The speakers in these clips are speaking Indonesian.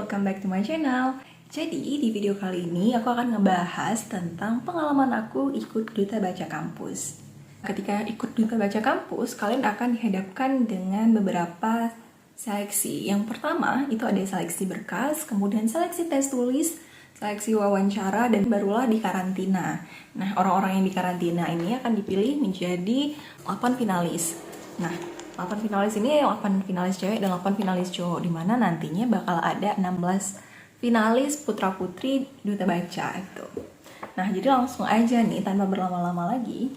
welcome back to my channel. Jadi di video kali ini aku akan ngebahas tentang pengalaman aku ikut Duta Baca Kampus. Ketika ikut Duta Baca Kampus, kalian akan dihadapkan dengan beberapa seleksi. Yang pertama itu ada seleksi berkas, kemudian seleksi tes tulis, seleksi wawancara, dan barulah di karantina. Nah, orang-orang yang di karantina ini akan dipilih menjadi 8 finalis. Nah, 8 finalis ini 8 finalis cewek dan 8 finalis cowok, dimana nantinya bakal ada 16 finalis putra-putri Duta Baca itu. Nah, jadi langsung aja nih tanpa berlama-lama lagi.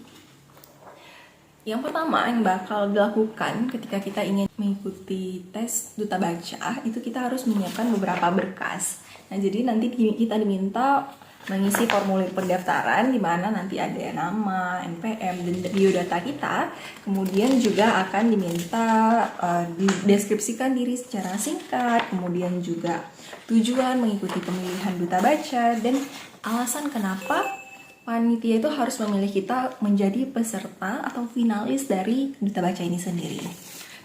Yang pertama yang bakal dilakukan ketika kita ingin mengikuti tes Duta Baca, itu kita harus menyiapkan beberapa berkas. Nah, jadi nanti kita diminta mengisi formulir pendaftaran di mana nanti ada nama, NPM, dan biodata kita. Kemudian juga akan diminta dideskripsikan diri secara singkat, kemudian juga tujuan mengikuti pemilihan Duta Baca, dan alasan kenapa panitia itu harus memilih kita menjadi peserta atau finalis dari Duta Baca ini sendiri.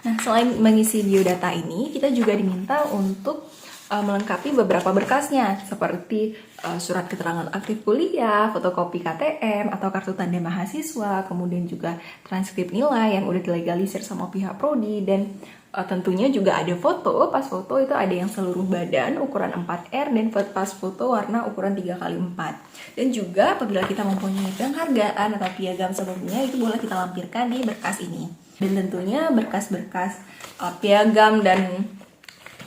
Nah, selain mengisi biodata ini, kita juga diminta untuk melengkapi beberapa berkasnya seperti surat keterangan aktif kuliah, fotokopi KTM atau kartu tanda mahasiswa, kemudian juga transkrip nilai yang udah dilegalisir sama pihak prodi, dan tentunya juga ada foto. Pas foto itu ada yang seluruh badan ukuran 4R dan pas foto warna ukuran 3x4. Dan juga apabila kita mempunyai penghargaan atau piagam sebelumnya, itu boleh kita lampirkan di berkas ini. Dan tentunya berkas-berkas piagam dan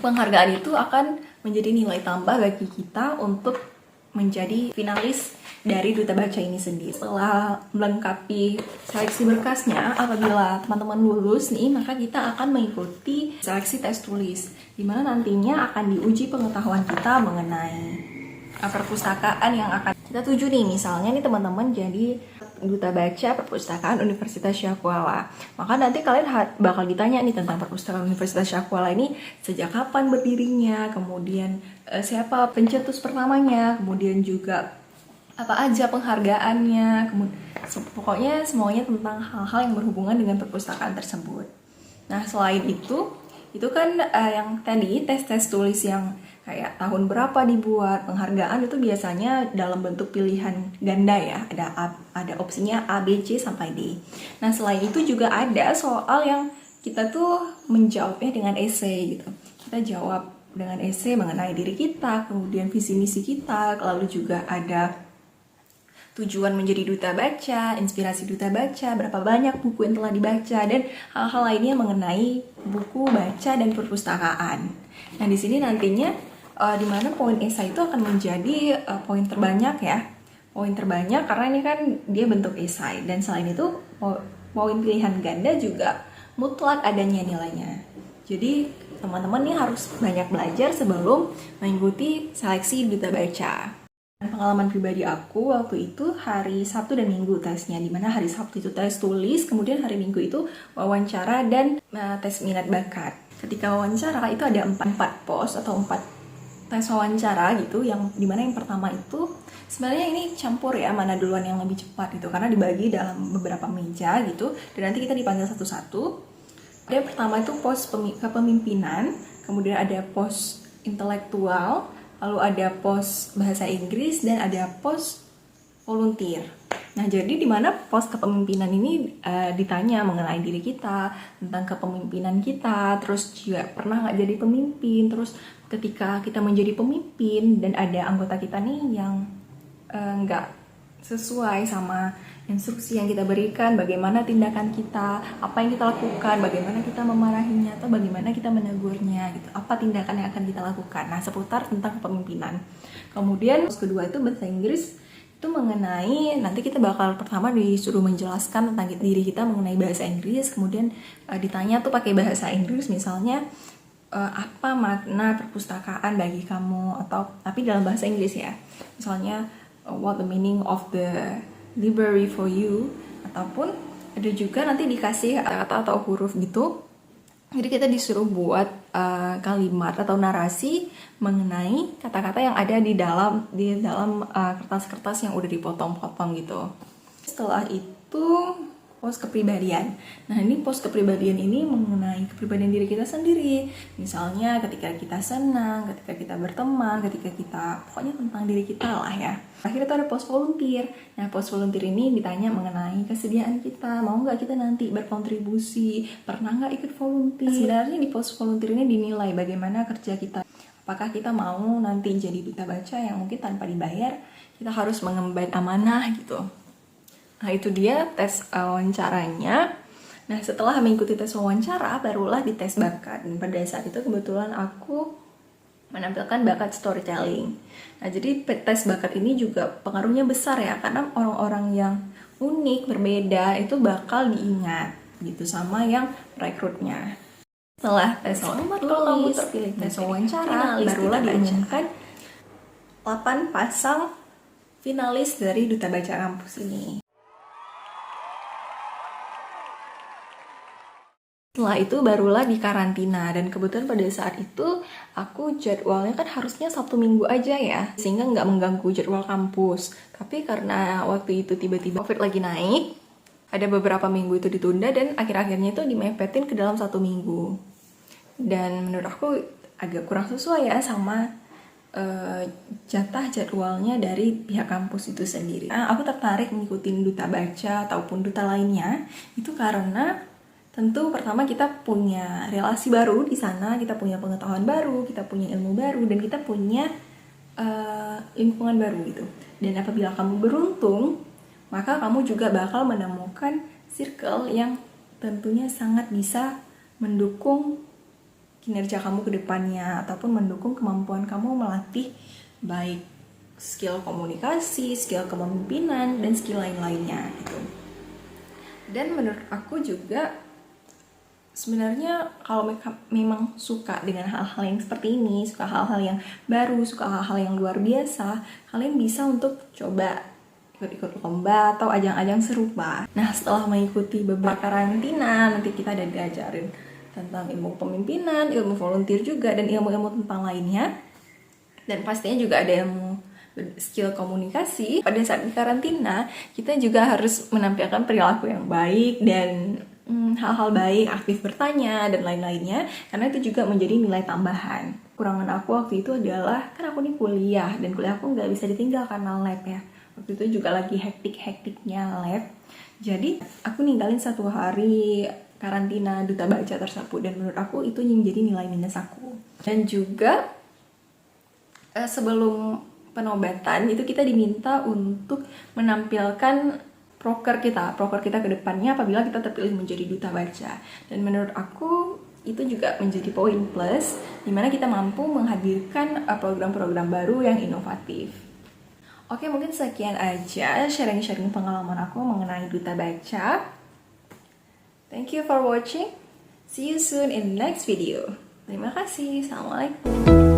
penghargaan itu akan menjadi nilai tambah bagi kita untuk menjadi finalis dari Duta Baca ini sendiri. Setelah melengkapi seleksi berkasnya, apabila teman-teman lulus nih, maka kita akan mengikuti seleksi tes tulis, di mana nantinya akan diuji pengetahuan kita mengenai perpustakaan yang akan kita tuju nih. Misalnya nih teman-teman jadi Duta Baca Perpustakaan Universitas Syakuala, maka nanti kalian bakal ditanya nih tentang Perpustakaan Universitas Syakuala ini sejak kapan berdirinya, kemudian siapa pencetus pertamanya, kemudian juga apa aja penghargaannya, pokoknya semuanya tentang hal-hal yang berhubungan dengan perpustakaan tersebut. Nah, selain itu kan yang tadi tes-tes tulis yang kayak tahun berapa dibuat, penghargaan itu biasanya dalam bentuk pilihan ganda ya, ada opsinya A, B, C sampai D. Nah, selain itu juga ada soal yang kita tuh menjawabnya dengan esai gitu. Kita jawab dengan esai mengenai diri kita, kemudian visi misi kita, lalu juga ada tujuan menjadi Duta Baca, inspirasi Duta Baca, berapa banyak buku yang telah dibaca, dan hal-hal lainnya mengenai buku baca dan perpustakaan. Nah, di sini nantinya di mana poin esai itu akan menjadi poin terbanyak ya. Poin terbanyak karena ini kan dia bentuk esai, dan selain itu poin pilihan ganda juga mutlak adanya nilainya. Jadi teman-teman nih harus banyak belajar sebelum mengikuti seleksi Duta Baca. Pengalaman pribadi aku waktu itu hari Sabtu dan Minggu tesnya, dimana hari Sabtu itu tes tulis, kemudian hari Minggu itu wawancara dan tes minat bakat. Ketika wawancara itu ada 4 pos atau 4 tes wawancara gitu, yang dimana yang pertama itu sebenarnya ini campur ya, mana duluan yang lebih cepat gitu, karena dibagi dalam beberapa meja gitu, dan nanti kita dipanggil satu-satu. Ada pertama itu pos kepemimpinan, kemudian ada pos intelektual, lalu ada pos bahasa Inggris, dan ada pos volunteer. Nah, jadi di mana pos kepemimpinan ini ditanya mengenai diri kita, tentang kepemimpinan kita, terus juga pernah nggak jadi pemimpin, terus ketika kita menjadi pemimpin dan ada anggota kita nih yang nggak sesuai sama instruksi yang kita berikan, bagaimana tindakan kita, apa yang kita lakukan, bagaimana kita memarahinya atau bagaimana kita menegurnya gitu, apa tindakan yang akan kita lakukan. Nah, seputar tentang kepemimpinan. Kemudian kedua itu bahasa Inggris, itu mengenai nanti kita bakal pertama disuruh menjelaskan tentang diri kita mengenai bahasa Inggris, kemudian ditanya tuh pakai bahasa Inggris, misalnya apa makna perpustakaan bagi kamu, atau tapi dalam bahasa Inggris ya, misalnya what the meaning of the library for you, ataupun ada juga nanti dikasih kata-kata atau huruf gitu. Jadi kita disuruh buat kalimat atau narasi mengenai kata-kata yang ada di dalam kertas-kertas yang udah dipotong-potong gitu. Setelah itu pos kepribadian. Nah, ini pos kepribadian ini mengenai kepribadian diri kita sendiri. Misalnya ketika kita senang, ketika kita berteman, ketika kita, pokoknya tentang diri kita lah ya. Akhirnya itu ada pos volunteer. Nah, pos volunteer ini ditanya mengenai kesediaan kita. Mau nggak kita nanti berkontribusi? Pernah nggak ikut volunteer? Sebenarnya di pos volunteer ini dinilai bagaimana kerja kita. Apakah kita mau nanti jadi duta baca yang mungkin tanpa dibayar, kita harus mengemban amanah gitu. Nah, itu dia tes wawancaranya. Nah, setelah mengikuti tes wawancara, barulah dites bakat. Dan pada saat itu kebetulan aku menampilkan bakat storytelling. Nah, jadi tes bakat ini juga pengaruhnya besar ya, karena orang-orang yang unik, berbeda, itu bakal diingat gitu sama yang rekrutnya. Setelah tes selamat kalau kamu terpilih tes wawancara, barulah diumumkan 8 pasang finalis dari Duta Baca Kampus ini. Setelah itu barulah di karantina, dan kebetulan pada saat itu aku jadwalnya kan harusnya Sabtu Minggu aja ya, sehingga nggak mengganggu jadwal kampus. Tapi karena waktu itu tiba-tiba COVID lagi naik, ada beberapa minggu itu ditunda dan akhir-akhirnya itu dimepetin ke dalam 1 minggu. Dan menurut aku agak kurang sesuai ya sama jatah jadwalnya dari pihak kampus itu sendiri. Nah, aku tertarik mengikuti duta baca ataupun duta lainnya itu karena tentu pertama kita punya relasi baru di sana, kita punya pengetahuan baru, kita punya ilmu baru, dan kita punya lingkungan baru gitu. Dan apabila kamu beruntung, maka kamu juga bakal menemukan circle yang tentunya sangat bisa mendukung kinerja kamu ke depannya, ataupun mendukung kemampuan kamu melatih baik skill komunikasi, skill kepemimpinan, dan skill lain-lainnya gitu. Dan menurut aku juga sebenarnya kalau memang suka dengan hal-hal yang seperti ini, suka hal-hal yang baru, suka hal-hal yang luar biasa, kalian bisa untuk coba ikut-ikut lomba atau ajang-ajang serupa. Nah, setelah mengikuti beberapa karantina, nanti kita ada diajarin tentang ilmu pemimpinan, ilmu volunteer juga, dan ilmu-ilmu tentang lainnya. Dan pastinya juga ada ilmu skill komunikasi. Pada saat di karantina, kita juga harus menampilkan perilaku yang baik dan hal-hal baik, aktif bertanya, dan lain-lainnya, karena itu juga menjadi nilai tambahan. Kurangan aku waktu itu adalah, kan aku nih kuliah, dan kuliah aku nggak bisa ditinggal karena lab ya. Waktu itu juga lagi hektik-hektiknya lab. Jadi, aku ninggalin 1 hari karantina duta baca tersebut, dan menurut aku itu yang jadi nilai minus aku. Dan juga sebelum penobatan itu kita diminta untuk menampilkan proker kita ke depannya apabila kita terpilih menjadi duta baca. Dan menurut aku itu juga menjadi poin plus dimana kita mampu menghadirkan program-program baru yang inovatif. Oke, mungkin sekian aja sharing-sharing pengalaman aku mengenai duta baca. Thank you for watching. See you soon in the next video. Terima kasih. Assalamualaikum.